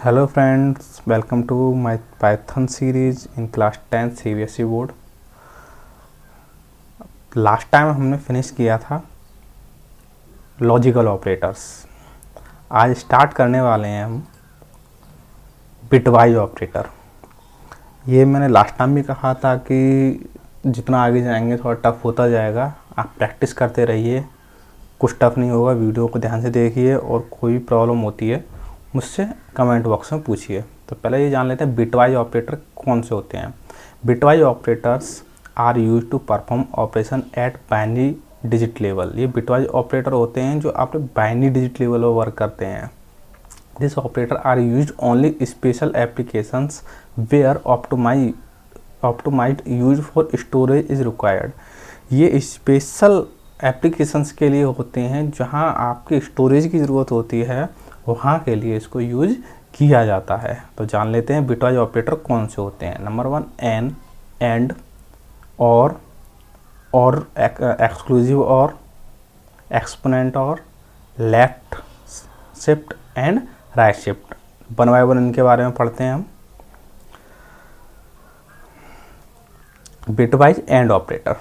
Hello friends, welcome to my Python series in class 10 CBSE board. Last time हमने finish किया था logical operators. आज start करने वाले हैं हम बिटवाइज ऑपरेटर। ये मैंने लास्ट टाइम भी कहा था कि जितना आगे जाएंगे थोड़ा टफ होता जाएगा। आप प्रैक्टिस करते रहिए, कुछ टफ नहीं होगा। वीडियो को ध्यान से देखिए और कोई भी प्रॉब्लम होती है मुझसे कमेंट बॉक्स में पूछिए। तो पहले ये जान लेते हैं बिटवाइज ऑपरेटर कौन से होते हैं। Bitwise operators are use to perform operation at binary digit level. ये बिटवाइज ऑपरेटर होते हैं जो आपने बाइनरी डिजिट लेवल पर वर्क करते हैं। This operator are use only special applications where optimized use for storage is required. ये special applications के लिए होते हैं जहां आपकी स्टोरेज की ज़रूरत होती है, वहाँ के लिए इसको यूज किया जाता है। तो जान लेते हैं बिटवाइज ऑपरेटर कौन से होते हैं। नंबर 1 एन, एंड, और एक्सक्लूसिव, और एक्सपोनेंट, और left shift and right shift. One by one इनके बारे में पढ़ते हैं हम। बिटवाइज एंड ऑपरेटर,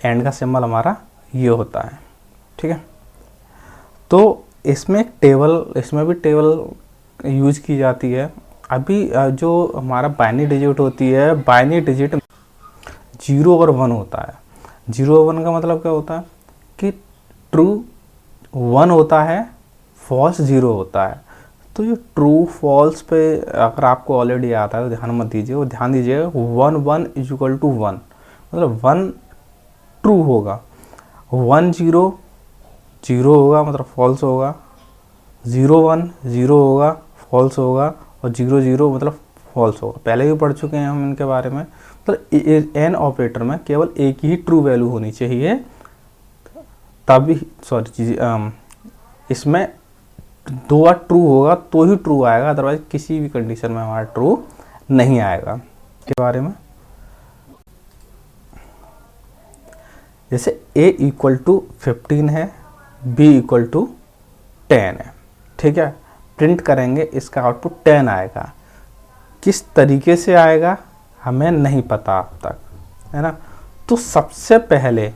एंड का सिंबल हमारा ये होता है, ठीक है। तो इसमें भी टेबल यूज की जाती है। अभी जो हमारा बाइनरी डिजिट होती है, बाइनरी डिजिट 0 और 1 होता है। 0 और 1 का मतलब क्या होता है कि ट्रू 1 होता है, फॉल्स 0 होता है। तो ये ट्रू फॉल्स पे अगर आपको ऑलरेडी आता है तो ध्यान मत दीजिए, और ध्यान दीजिएगा 1 1 इज इक्वल टू 1, मतलब 1 ट्रू होगा, 1 0 0 होगा मतलब फॉल्स होगा, 0 1 0 होगा फॉल्स होगा, और 0 0 मतलब फॉल्स होगा। पहले भी पढ़ चुके हैं हम इनके बारे में। मतलब एन ऑपरेटर में केवल एक ही ट्रू वैल्यू होनी चाहिए, तभी इसमें 2 बार ट्रू होगा तो ही ट्रू आएगा, अदरवाइज किसी भी कंडीशन में हमारा ट्रू नहीं आएगा। के बारे में जैसे a इक्वल टू 15 है, b इक्वल टू 10 है, ठीक है। प्रिंट करेंगे, इसका आउटपुट 10 आएगा। किस तरीके से आएगा हमें नहीं पता अब तक, है ना। तो सबसे पहले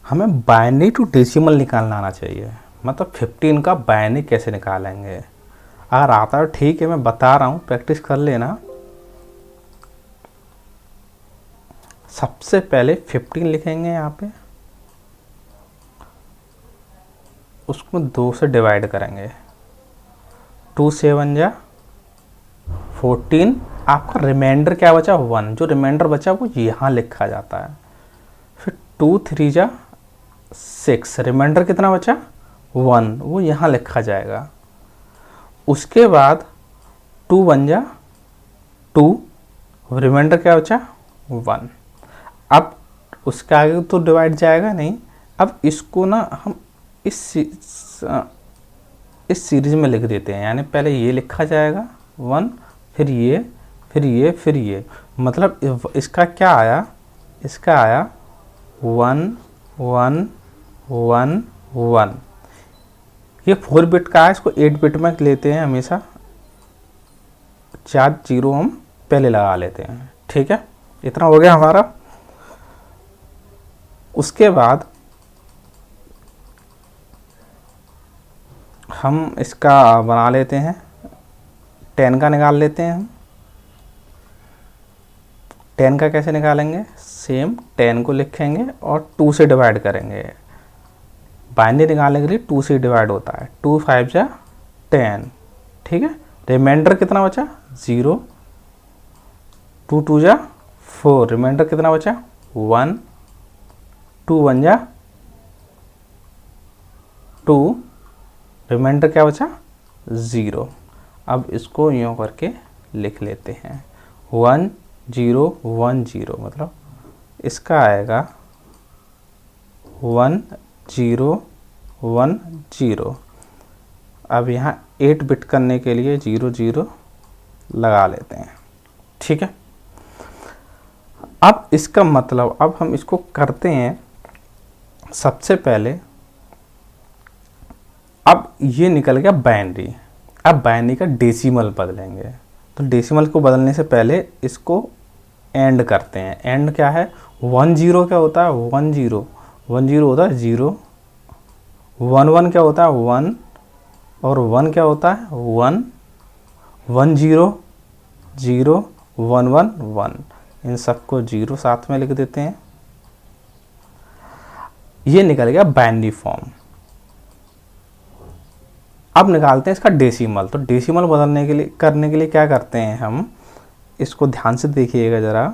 हमें बाइनरी टू डेसिमल निकालना आना चाहिए। मतलब 15 का बाइनरी कैसे निकालेंगे। अगर आता है ठीक है, मैं बता रहा हूँ, प्रैक्टिस कर लेना। सबसे पहले 15 लिखेंगे यहाँ पे, उसको 2 से डिवाइड करेंगे। 2 7 जा 14। आपका रिमाइंडर क्या बचा 1, जो रिमाइंडर बचा वो यहाँ लिखा जाता है। फिर 2 3 जा 6, रिमाइंडर कितना बचा 1, वो यहाँ लिखा जाएगा। उसके बाद 2 1 जा 2, रिमाइंडर क्या बचा 1। अब उसके आगे तो डिवाइड जाएगा नहीं। अब इसको ना हम इस सीरीज में लिख देते हैं, यानी पहले ये लिखा जाएगा 1, फिर ये, फिर ये, फिर ये। मतलब इसका क्या आया, इसका आया 1 1 1 1। ये 4 बिट का है, इसको 8 बिट में लेते हैं हमेशा। 4 0 हम पहले लगा लेते हैं, ठीक है। इतना हो गया हमारा। उसके बाद हम इसका बना लेते हैं, 10 का निकाल लेते हैं हम। 10 का कैसे निकालेंगे, सेम 10 को लिखेंगे और 2 से डिवाइड करेंगे। बाइनरी निकालने के लिए 2 से डिवाइड होता है। 2 5 जा 10, ठीक है। रिमाइंडर कितना बचा 0, 2 2 जा 4, रिमाइंडर कितना बचा 1, 2 1 जा 2, रिमाइंडर क्या बचा 0। अब इसको यूँ करके लिख लेते हैं 1 0 1 0, मतलब इसका आएगा 1 0 1 0। अब यहाँ 8 बिट करने के लिए 0 0 लगा लेते हैं, ठीक है। अब इसका मतलब, अब हम इसको करते हैं। सबसे पहले अब ये निकल गया बाइनरी। अब बाइनरी का डेसिमल बदलेंगे, तो डेसिमल को बदलने से पहले इसको एंड करते हैं। एंड क्या है, 10 क्या होता है, 10 होता है 0, 11 क्या होता है 1, और 1 क्या होता है 1, 10 0 1 1 1, इन सबको 0 साथ में लिख देते हैं। ये निकल गया बाइनरी फॉर्म। अब निकालते हैं इसका डेसिमल। तो डेसिमल बदलने के लिए करने के लिए क्या करते हैं हम, इसको ध्यान से देखिएगा ज़रा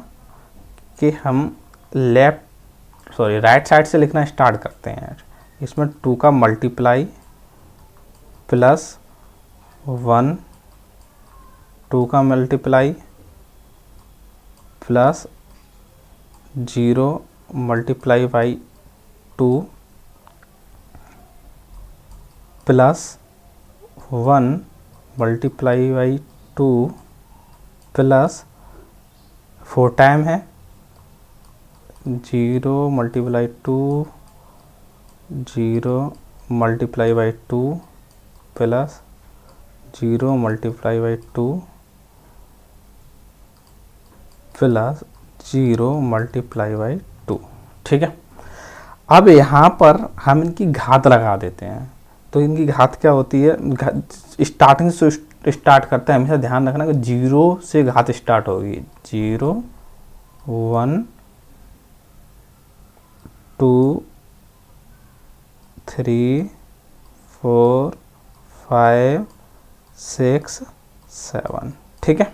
कि हम राइट साइड से लिखना स्टार्ट करते हैं। इसमें 2 का मल्टीप्लाई प्लस 1, 2 का multiply plus 0 multiply by 2 plus 1 multiply by 2 plus 4 time है 0 multiply 2 0 multiply by 2 plus 0 multiply by 2 plus 0 multiply by 2। ठीक है, अब यहाँ पर हम इनकी घात लगा देते हैं। तो इनकी घात क्या होती है, स्टार्टिंग से स्टार्ट करते हैं, हमेशा ध्यान रखना कि 0 से घात स्टार्ट होगी। 0 1 2 3 4 5 6 7। ठीक है,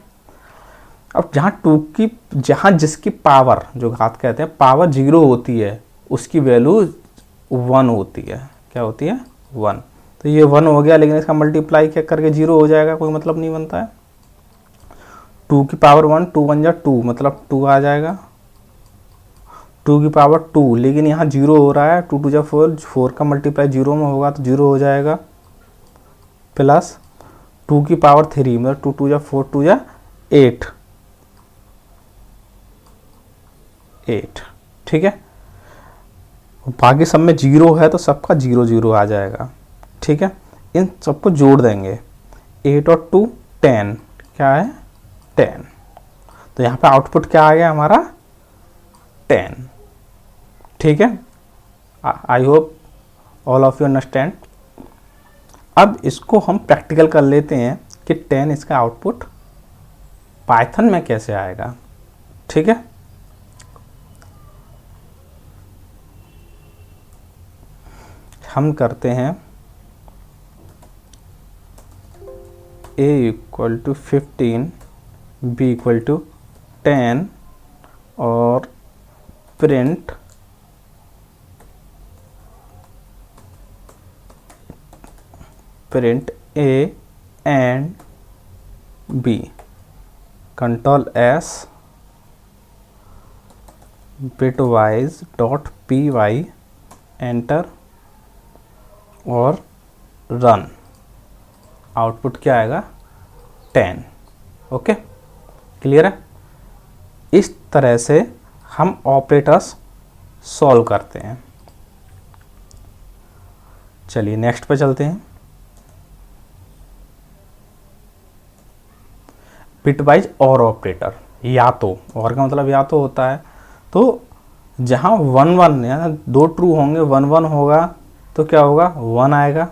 अब जहाँ जिसकी पावर, जो घात कहते हैं, पावर 0 होती है, उसकी वैल्यू 1 होती है। क्या होती है 1। तो ये 1 हो गया, लेकिन इसका मल्टीप्लाई क्या करके 0 हो जाएगा, कोई मतलब नहीं बनता है। 2 की पावर 1, 2 1 जा 2, मतलब 2 आ जाएगा। 2 की पावर 2, लेकिन यहाँ 0 हो रहा है, 2 2 जा 4, 4 का मल्टीप्लाई 0 में होगा तो 0 हो जाएगा। प्लस 2 की पावर 3, मतलब 2 2 जा 4, 2 जा 8। ठीक है, बाकी सब में 0 है तो सबका 0 0 आ जाएगा। ठीक है, इन सबको जोड़ देंगे। 8 और 2 10, क्या है 10। तो यहाँ पे आउटपुट क्या आ गया हमारा 10। ठीक है, I hope all of you understand. अब इसको हम प्रैक्टिकल कर लेते हैं कि 10 इसका आउटपुट पाइथन में कैसे आएगा। ठीक है, हम करते हैं a equal to 15, b equal to 10 और print a and b, control s bitwise dot py, enter और रन। आउटपुट क्या आएगा 10। ओके, क्लियर है। इस तरह से हम ऑपरेटर्स सॉल्व करते हैं। चलिए नेक्स्ट पे चलते हैं। बिटवाइज और ऑपरेटर, या तो और का मतलब या तो होता है, तो जहाँ 1 1 या 2 ट्रू होंगे, 1 1 होगा तो क्या होगा 1 आएगा,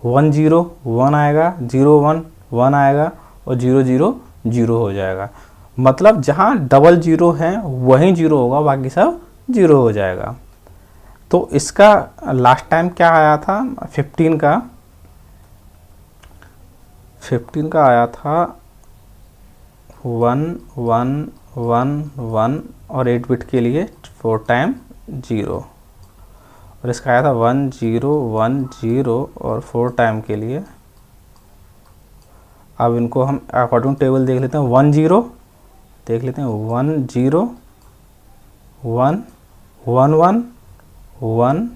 1 0 1 आएगा, 0 1 1 आएगा और 0 0 0 हो जाएगा। मतलब जहाँ डबल 0 है वहीं 0 होगा, बाकी सब 0 हो जाएगा। तो इसका लास्ट टाइम क्या आया था 15 का आया था 1 1 1 1 और 8 बिट के लिए 4 टाइम 0, और इसका आया था 1 0 1 0 और 4 टाइम के लिए। अब इनको हम अकॉर्डिंग टेबल देख लेते हैं। 1 0 देख लेते हैं, 1 0 1 1 1 1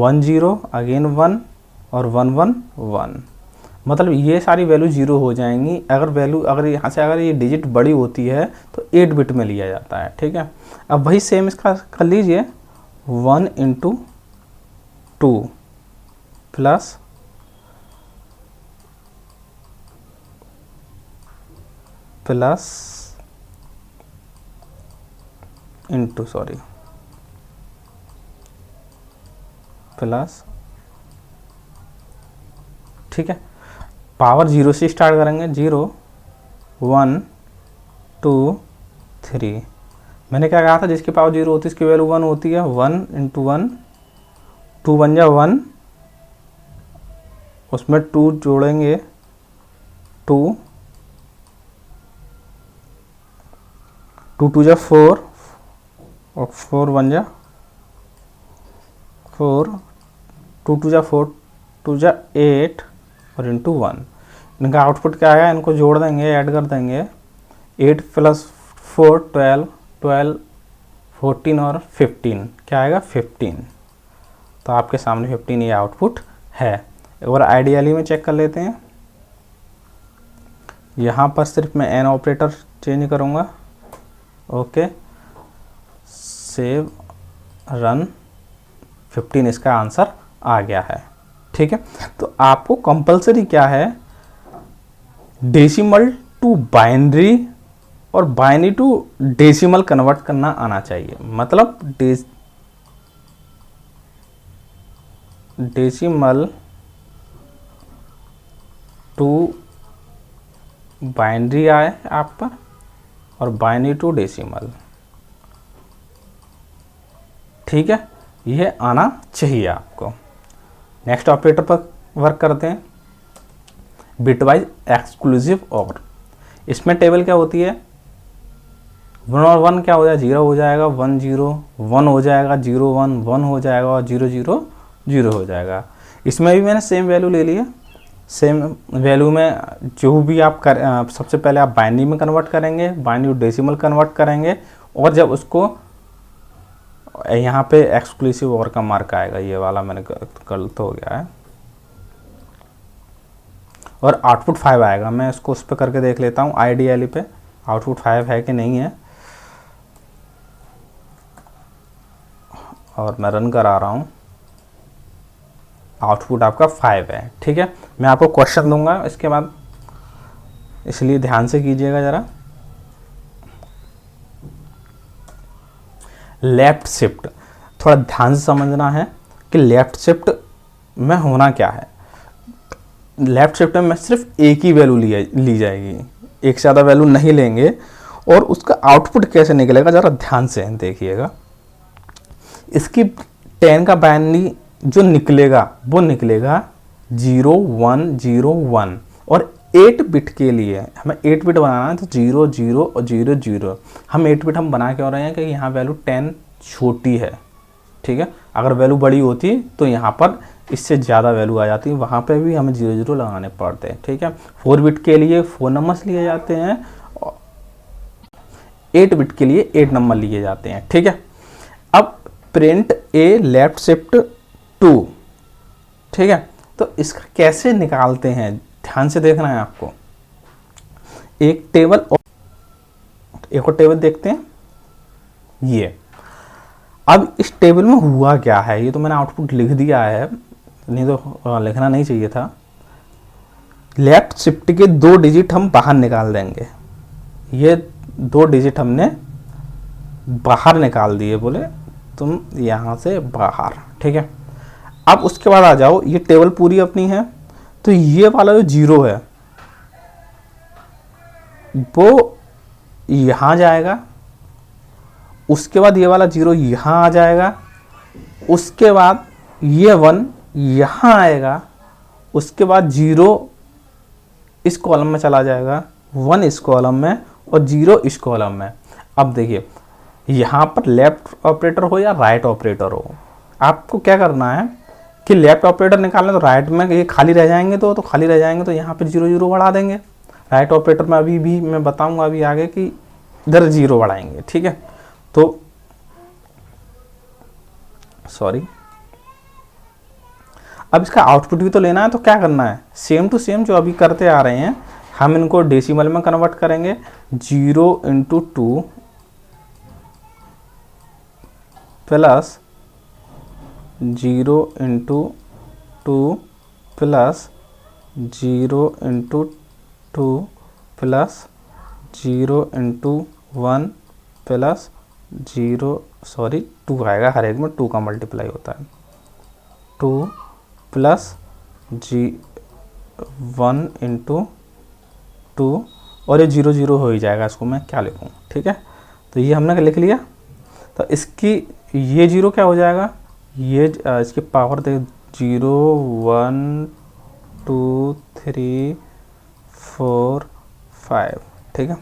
1 0 अगेन 1 और 1 1 1। मतलब ये सारी वैल्यू 0 हो जाएंगी। अगर यहाँ से अगर ये डिजिट बड़ी होती है तो 8 बिट में लिया जाता है। ठीक है, अब वही सेम इसका कर लीजिए। 1 × 2 प्लस प्लस इंटू प्लस, ठीक है। पावर 0 से स्टार्ट करेंगे, 0 1 2 3। मैंने क्या कहा था, जिसकी पावर 0 होती है इसकी वैल्यू 1 होती है। 1 इंटू 1, 2 बन जा 1, उसमें 2 जोड़ेंगे 2, 2 2 जा 4 और 4 बन जा 4, 2 2 जा 4, 2 जा 8 और इंटू 1। इनका आउटपुट क्या आएगा, इनको जोड़ देंगे, ऐड कर देंगे। 8 प्लस 4 12, 12 14 और 15 क्या आएगा 15। तो आपके सामने 15 ये आउटपुट है। एक बार आइडियली में चेक कर लेते हैं। यहाँ पर सिर्फ मैं एन ऑपरेटर चेंज करूँगा। ओके, सेव, रन, 15 इसका आंसर आ गया है। ठीक है, तो आपको कंपलसरी क्या है, डेसिमल टू बाइनरी और बाइनरी टू डेसिमल कन्वर्ट करना आना चाहिए। मतलब डेसिमल टू बाइनरी आए आप पर और बाइनरी टू डेसिमल, ठीक है, यह आना चाहिए आपको। नेक्स्ट ऑपरेटर पर वर्क करते हैं, बिटवाइज एक्सक्लूसिव और। इसमें टेबल क्या होती है, 1 और 1 क्या हो जाएगा, 0 हो जाएगा, 1 0 1 हो जाएगा, 0 1 1 हो जाएगा और 0 0 0 हो जाएगा। इसमें भी मैंने सेम वैल्यू ले ली है। सेम वैल्यू में जो भी आप सबसे पहले आप बाइनरी में कन्वर्ट करेंगे, बाइनरी डेसिमल कन्वर्ट करेंगे, और जब उसको यहाँ पे एक्सक्लूसिव और का मार्क आएगा, ये वाला मैंने गलत हो गया है, और आउटपुट 5 आएगा। मैं इसको उस पर करके देख लेता हूँ आईडीएल पे आउटपुट 5 है कि नहीं है, और मैं रन करा रहा हूँ, आउटपुट आपका 5 है। ठीक है, मैं आपको क्वेश्चन दूंगा इसके बाद, इसलिए ध्यान से कीजिएगा ज़रा। लेफ्ट शिफ्ट थोड़ा ध्यान से समझना है कि लेफ्ट शिफ्ट में होना क्या है। लेफ्ट शिफ्ट में सिर्फ एक ही वैल्यू ली जाएगी, एक से ज़्यादा वैल्यू नहीं लेंगे। और उसका आउटपुट कैसे निकलेगा ज़रा ध्यान से देखिएगा। इसकी 10 का बाइनरी जो निकलेगा वो निकलेगा 0 1 0 1, और 8 बिट के लिए हमें 8 बिट बनाना है, तो 0 0 और 0 0। हम 8 बिट हम बना क्यों रहे हैं कि यहाँ वैल्यू 10 छोटी है। ठीक है, अगर वैल्यू बड़ी होती तो यहाँ पर इससे ज़्यादा वैल्यू आ जाती है, वहाँ पे भी हमें 0 0 लगाने पड़ते हैं। ठीक है, 4 बिट के लिए 4 नंबर्स लिए जाते हैं, 8 बिट के लिए 8 नंबर लिए जाते हैं। ठीक है, अब प्रिंट ए लेफ्ट शिफ्ट 2, ठीक है, तो इसका कैसे निकालते हैं ध्यान से देखना है आपको। एक और टेबल देखते हैं। ये अब इस टेबल में हुआ क्या है, ये तो मैंने आउटपुट लिख दिया है, नहीं तो लिखना नहीं चाहिए था। लेफ्ट शिफ्ट के 2 डिजिट हम बाहर निकाल देंगे, ये 2 डिजिट हमने बाहर निकाल दिए, बोले तुम यहाँ से बाहर। ठीक है, अब उसके बाद आ जाओ, ये टेबल पूरी अपनी है, तो ये वाला जो 0 है वो यहाँ जाएगा, उसके बाद ये वाला 0 यहाँ आ जाएगा, उसके बाद ये 1 यहाँ आएगा, उसके बाद 0 इस कॉलम में चला जाएगा, 1 इस कॉलम में और 0 इस कॉलम में। अब देखिए, यहाँ पर लेफ्ट ऑपरेटर हो या राइट ऑपरेटर हो, आपको क्या करना है कि लेफ्ट ऑपरेटर निकालना, तो राइट में ये खाली रह जाएंगे, तो खाली रह जाएंगे, तो यहाँ पर 0 0 बढ़ा देंगे। राइट ऑपरेटर में अभी भी मैं बताऊंगा अभी आगे कि इधर 0 बढ़ाएंगे। ठीक है, तो सॉरी, अब इसका आउटपुट भी तो लेना है, तो क्या करना है, सेम टू सेम जो अभी करते आ रहे हैं, हम इनको डेसिमल में कन्वर्ट करेंगे। 0 × 2 plus 0 × 2 plus 0 × 2 plus 0 into 1 plus 2 आएगा, हर एक में 2 का मल्टीप्लाई होता है, 2 प्लस 1 इंटू 2, और ये 0 0 हो ही जाएगा, इसको मैं क्या लिखूँ, ठीक है। तो ये हमने लिख लिया। तो इसकी ये 0 क्या हो जाएगा, ये इसकी पावर दे 0 1 2 3 4 5, ठीक है।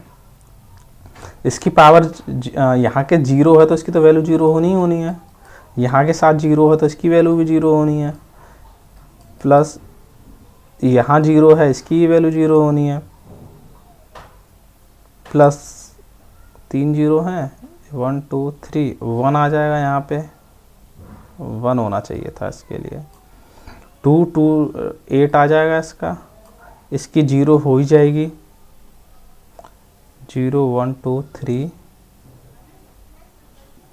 इसकी पावर यहाँ के 0 है तो इसकी तो वैल्यू 0 होनी ही होनी है, यहाँ के साथ 0 है तो इसकी वैल्यू भी 0 होनी है, प्लस यहाँ 0 है, इसकी वैल्यू 0 होनी है, प्लस 3 0 हैं, 1 2 3 1 आ जाएगा, यहाँ पे 1 होना चाहिए था इसके लिए, 2 2 8 आ जाएगा इसका, इसकी 0 हो ही जाएगी, 0 1 2 3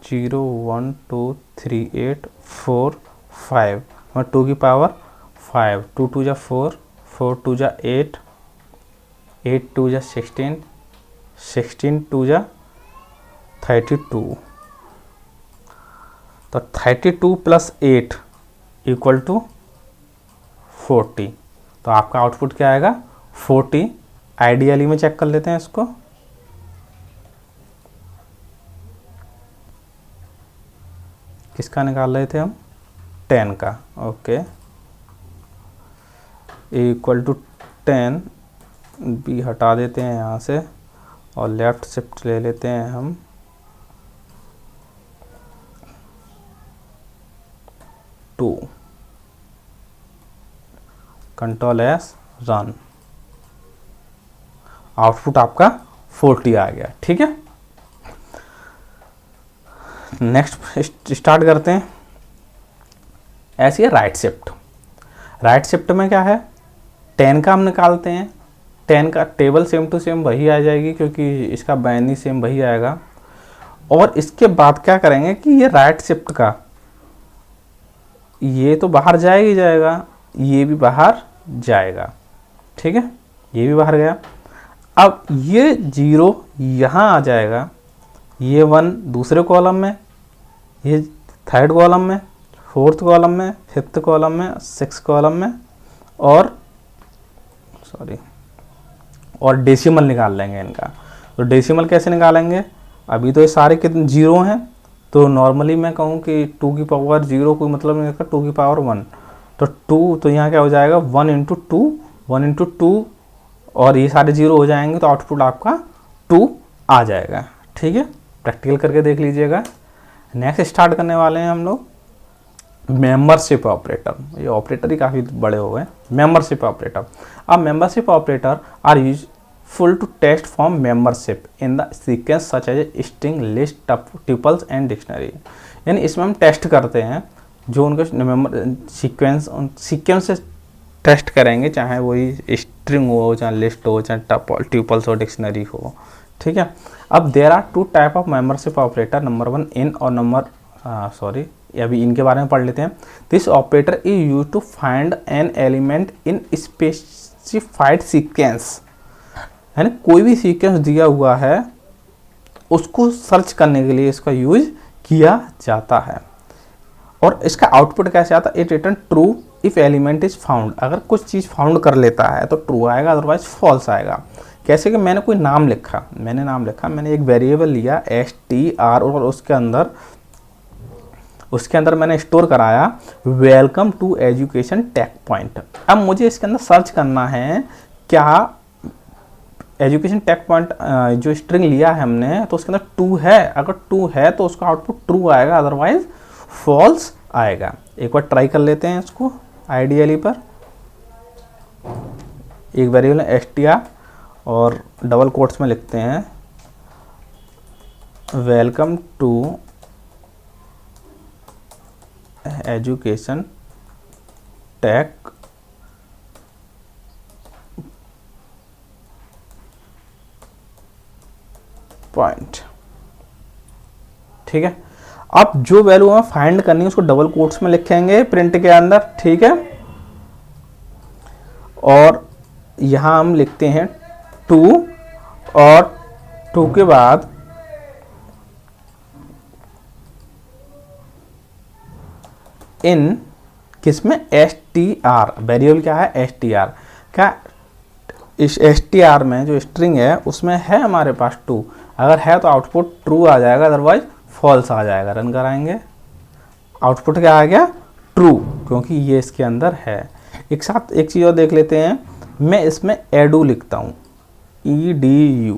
0 1 2 3 8 4 5, और 2 की पावर 5, 2 2 जा 4, 4 2 जा 8, 8 2 जा 16, 16 2 जा 32, तो 32 प्लस 8 इक्वल टू 40। तो आपका आउटपुट क्या आएगा, 40। आइडियली में चेक कर लेते हैं इसको, किसका निकाल रहे थे हम, 10 का, ओके। इक्वल टू 10, बी हटा देते हैं यहाँ से और लेफ्ट शिफ्ट ले लेते हैं हम, two, control S, run, output आपका 40 आ गया, ठीक है। नेक्स्ट स्टार्ट करते हैं। ऐसी है राइट शिफ्ट। राइट शिफ्ट में क्या है, 10 का हम निकालते हैं, 10 का टेबल सेम टू सेम वही आ जाएगी क्योंकि इसका बाइनरी सेम वही आएगा। और इसके बाद क्या करेंगे कि ये राइट शिफ्ट का ये तो बाहर जाएगा ही जाएगा, ये भी बाहर जाएगा, ठीक है, ये भी बाहर गया। अब ये 0 यहाँ आ जाएगा, ये 1 दूसरे कॉलम में, ये थर्ड कॉलम में, फोर्थ कॉलम में, फिफ्थ कॉलम में, सिक्स कॉलम में, और और डेसिमल निकाल लेंगे इनका। तो डेसिमल कैसे निकालेंगे, अभी तो ये सारे कितने 0 हैं, तो नॉर्मली मैं कहूँ कि 2 की पावर 0 कोई मतलब नहीं रखता, 2 की पावर 1, तो 2, तो यहाँ क्या हो जाएगा 1 इंटू 2, 1 इंटू 2, और ये सारे 0 हो जाएंगे तो आउटपुट आपका 2 आ जाएगा, ठीक है। प्रैक्टिकल करके देख लीजिएगा। नेक्स्ट स्टार्ट करने वाले हैं हम लोग मेंबरशिप ऑपरेटर। ये ऑपरेटर ही काफ़ी बड़े हो गए। मेंबरशिप ऑपरेटर, अब membership operator are useful to test form membership in the sequence such as string, list, tuples and dictionary. यानी इसमें हम टेस्ट करते हैं जो उनके मेंबर सीक्वेंस से टेस्ट करेंगे, चाहे वही स्ट्रिंग हो, चाहे लिस्ट हो, चाहे ट्यूपल्स हो, डिक्शनरी हो, ठीक है। अब there are 2 type of membership operator, number 1 in और अभी इनके बारे में पढ़ लेते हैं। This operator is use to find an element in specified sequence, है ना, कोई भी सीक्वेंस दिया हुआ है उसको सर्च करने के लिए इसका यूज किया जाता है। और इसका आउटपुट कैसे आता है, it return true if element is found. अगर कुछ चीज़ फाउंड कर लेता है तो ट्रू आएगा, अदरवाइज फॉल्स आएगा। कैसे कि मैंने कोई नाम लिखा, मैंने एक वेरिएबल लिया str, और उसके अंदर मैंने स्टोर कराया welcome to education tech point. अब मुझे इसके अंदर सर्च करना है क्या एजुकेशन टेक पॉइंट जो स्ट्रिंग लिया है हमने, तो उसके अंदर 2 है। अगर 2 है तो उसका आउटपुट ट्रू आएगा, अदरवाइज फॉल्स आएगा। एक बार ट्राई कर लेते हैं इसको आइडियली पर। एक वेरिएबल है str और डबल कोट्स में लिखते हैं welcome to education tech point, ठीक है। अब जो वैल्यू हमें फाइंड करनी है उसको डबल कोट्स में लिखेंगे प्रिंट के अंदर, ठीक है। और यहां हम लिखते हैं 2 और 2 के बाद इन किसमें str, वेरिएबल क्या है str का, इस str में जो स्ट्रिंग है उसमें है हमारे पास 2, अगर है तो आउटपुट ट्रू आ जाएगा, अदरवाइज फॉल्स आ जाएगा। रन कराएंगे, आउटपुट क्या आ गया, ट्रू, क्योंकि ये इसके अंदर है। एक साथ एक चीज़ और देख लेते हैं, मैं इसमें एडू लिखता हूँ, EDU।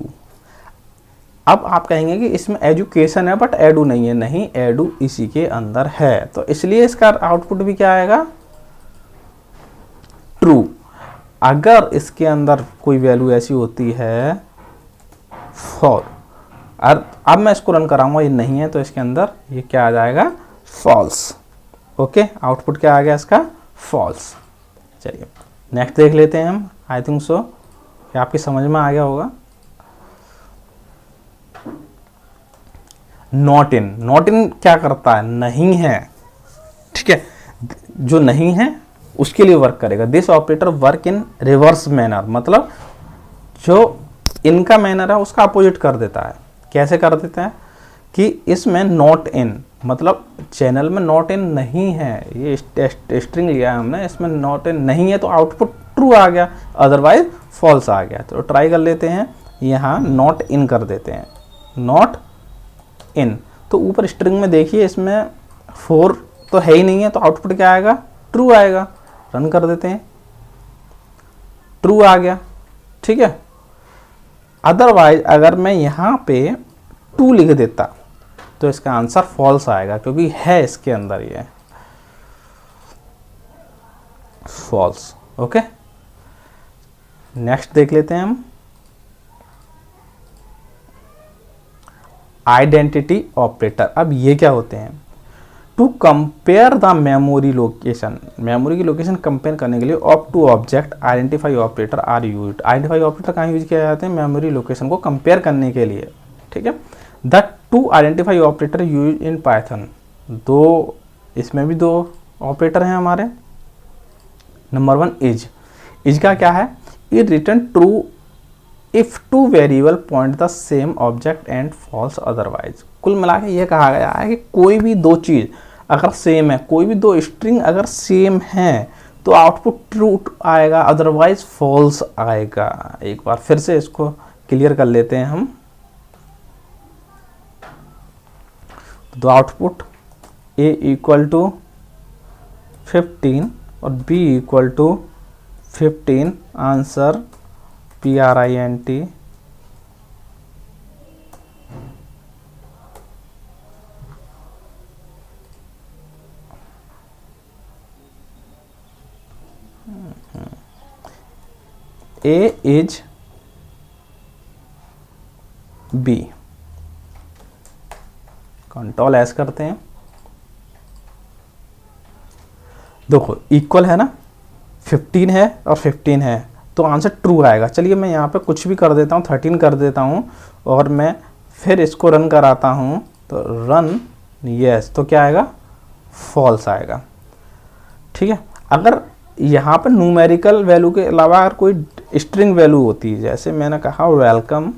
अब आप कहेंगे कि इसमें एजुकेशन है बट एडू नहीं है, नहीं, एडू इसी के अंदर है, तो इसलिए इसका आउटपुट भी क्या आएगा, ट्रू। अगर इसके अंदर कोई वैल्यू ऐसी होती है फॉर, अब मैं इसको रन कराऊंगा, ये नहीं है, तो इसके अंदर ये क्या आ जाएगा, फॉल्स। ओके, आउटपुट क्या आ गया इसका, फॉल्स। चलिए नेक्स्ट देख लेते हैं हम। आई थिंक सो कि आपकी समझ में आ गया होगा। नॉट इन, नॉट इन क्या करता है, नहीं है, ठीक है, जो नहीं है उसके लिए वर्क करेगा। This operator work in reverse manner, मतलब जो इनका मैनर है उसका अपोजिट कर देता है। कैसे कर देता है कि इसमें नॉट इन, मतलब चैनल में नॉट इन नहीं है, ये स्ट्रिंग लिया है हमने, इसमें नॉट इन नहीं है तो आउटपुट ट्रू आ गया, अदरवाइज फॉल्स आ गया। तो ट्राई कर लेते हैं, यहाँ नॉट इन कर देते हैं, नॉट इन, तो ऊपर स्ट्रिंग में देखिए इसमें 4 तो है ही नहीं है, तो आउटपुट क्या आएगा, ट्रू आएगा। रन कर देते हैं, ट्रू आ गया, ठीक है। अदरवाइज अगर मैं यहाँ पे 2 लिख देता तो इसका आंसर फॉल्स आएगा, क्योंकि है इसके अंदर ये फॉल्स। ओके, नेक्स्ट देख लेते हैं हम, आइडेंटिटी ऑपरेटर। अब ये क्या होते हैं, to compare the memory location, memory की लोकेशन कंपेयर करने के लिए of two object identify operator are used. Identify operator कहाँ यूज किया जाते हैं, मेमोरी लोकेशन को कंपेयर करने के लिए, ठीक है। The two identify operator use in Python, दो, इसमें भी 2 ऑपरेटर हैं हमारे। नंबर 1 इज का क्या है, it return true if two variable point the same object and false otherwise. कुल मिला के ये कहा गया है कि कोई भी 2 चीज अगर सेम है, कोई भी 2 स्ट्रिंग अगर सेम है तो आउटपुट ट्रू आएगा, अदरवाइज फॉल्स आएगा। एक बार फिर से इसको क्लियर कर लेते हैं हम। तो आउटपुट A इक्वल टू 15 और B equal to 15, answer PRINT। A is B, control S करते हैं, देखो इक्वल है ना, 15 है और 15 है तो आंसर ट्रू आएगा। चलिए मैं यहाँ पे कुछ भी कर देता हूँ, 13 कर देता हूँ और मैं फिर इसको रन कराता हूँ, तो रन यस, तो क्या आएगा, फॉल्स आएगा, ठीक है। अगर यहाँ पे न्यूमेरिकल वैल्यू के अलावा अगर कोई स्ट्रिंग वैल्यू होती है, जैसे मैंने कहा वेलकम,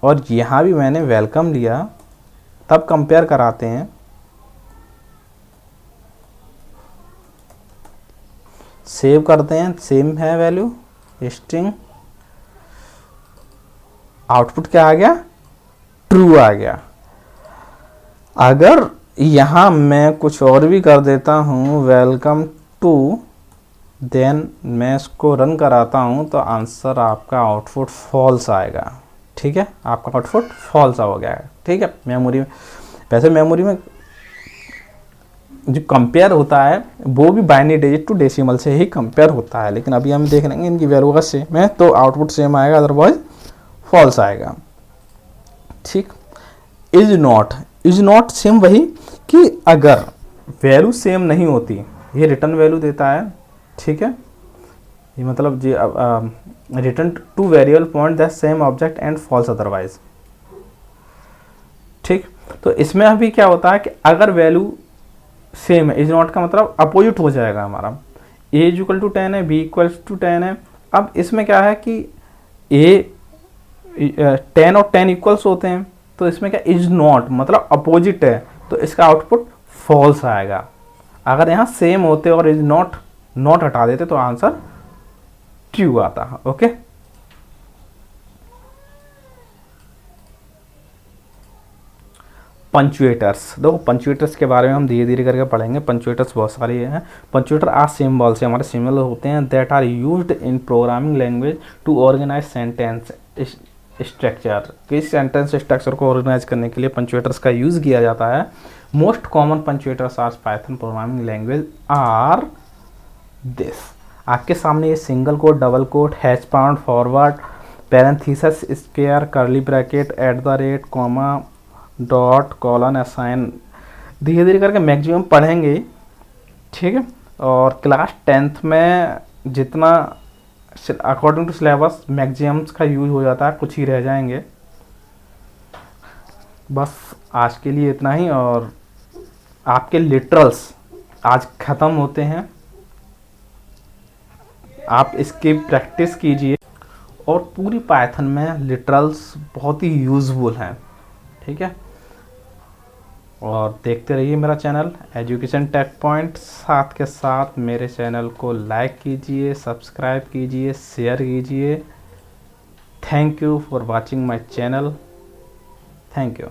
और यहाँ भी मैंने वेलकम लिया, तब कंपेयर कराते हैं, सेव करते हैं, सेम है वैल्यू, स्ट्रिंग, आउटपुट क्या आ गया, ट्रू आ गया। अगर यहाँ मैं कुछ और भी कर देता हूँ, वेलकम टू, देन मैं इसको रन कराता हूँ, तो आंसर आपका आउटपुट फॉल्स आएगा, ठीक है, आपका आउटपुट फॉल्स हो गया है, ठीक है। मेमोरी में, वैसे मेमोरी में जो कंपेयर होता है वो भी बाइनरी डिजिट टू डेसिमल से ही कंपेयर होता है, लेकिन अभी हम देख लेंगे इनकी वैल्यू का सेम है तो आउटपुट सेम आएगा, अदरवाइज फॉल्स आएगा, ठीक। इज नॉट सेम, वही कि अगर वैल्यू सेम नहीं होती, ये रिटर्न वैल्यू देता है, ठीक है, ये मतलब जी return to variable point the same object and false otherwise, ठीक। तो इसमें अभी क्या होता है कि अगर वैल्यू सेम है, इज नॉट का मतलब अपोजिट हो जाएगा हमारा, ए इक्वल टू 10 है, बी इक्वल टू 10 है। अब इसमें क्या है कि ए 10 और 10 इक्वल्स होते हैं, तो इसमें क्या इज नॉट मतलब अपोजिट है, तो इसका आउटपुट फॉल्स आएगा। अगर यहाँ सेम होते और इज नॉट नॉट हटा देते तो आंसर ट्रू आता। ओके, पंचुएटर्स, देखो पंचुएटर्स के बारे में हम धीरे धीरे करके पढ़ेंगे। पंचुएटर्स बहुत सारे हैं। पंचुएटर आर सिंबल से हमारे सिंबल होते हैं that are used in programming language to organize sentence structure. किस सेंटेंस स्ट्रक्चर को ऑर्गेनाइज करने के लिए पंचुएटर्स का यूज़ किया जाता है। Most common punctuators are Python programming language are this. आपके सामने ये single quote, double quote, hash pound, forward, parenthesis, square, curly bracket, at the rate, comma, dot, colon, assign, धीरे धीरे करके मैक्सिमम पढ़ेंगे। ठीक है, और क्लास 10th में जितना अकॉर्डिंग टू सिलेबस मैक्सिमम्स का यूज हो जाता है, कुछ ही रह जाएंगे। बस आज के लिए इतना ही, और आपके लिटरल्स आज ख़त्म होते हैं। आप इसकी प्रैक्टिस कीजिए, और पूरी पाइथन में लिटरल्स बहुत ही यूज़फुल हैं। ठीक है, और देखते रहिए मेरा चैनल एजुकेशन टेक पॉइंट। साथ के साथ मेरे चैनल को लाइक कीजिए, सब्सक्राइब कीजिए, शेयर कीजिए। Thank you for watching my channel. Thank you.